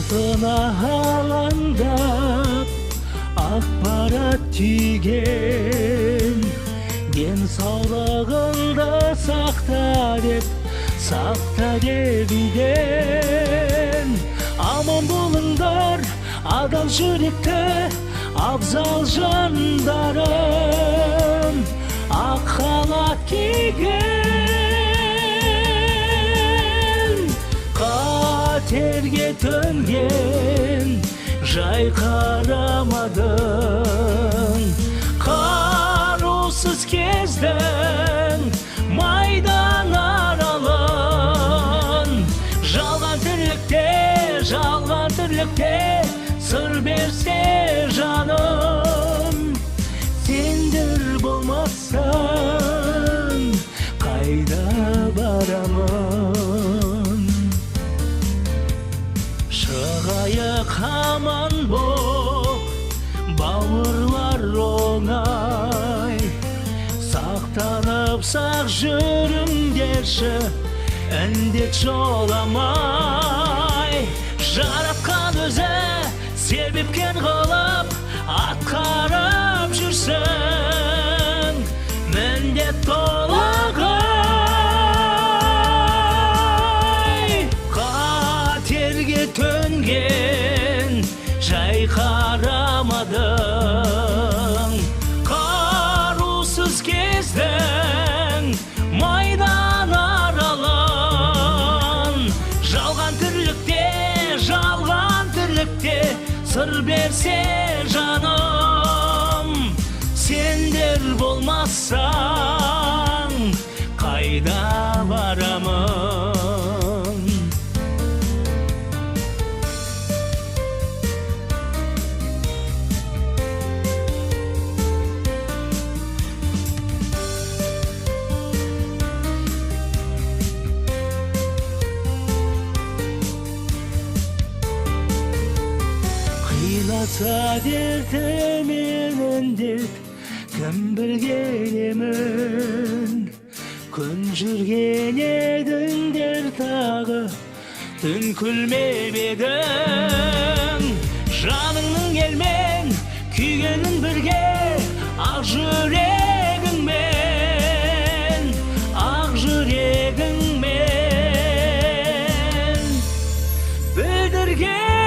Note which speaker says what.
Speaker 1: артына алаңдап ақпарат түйген, денсаулығыңды сақта деп үйден. Аман болыңдар адал жүректі абзал жандарым, ақ халат киген. Қатерге төнген жай қарамадың, қарусыз кездің майдан аралын. Жалған тірлікте сыр берсе жаным, сендер болмасаң қайда барамын? Шығайық аман боп, бауырлар оңай, сақтанып сақ жүріңдерші, індет жоламай. Жаратқан өзі себепкер қылып атқарып жүрсің, міндет толағай. Қатерге төнген жай қарамадың, қарусыз кездің майдан аралын. Жалған тірлікте сыр берсе жаным, сендер болмасаң қайда барамын? Қиласа дертімен індет, кім білгенемін. Күн жүрген едіңдер тағы, түн күлмеп едің. Жаныңның елмен күйгенін бірге, ақ жүрегіңмен білдірген.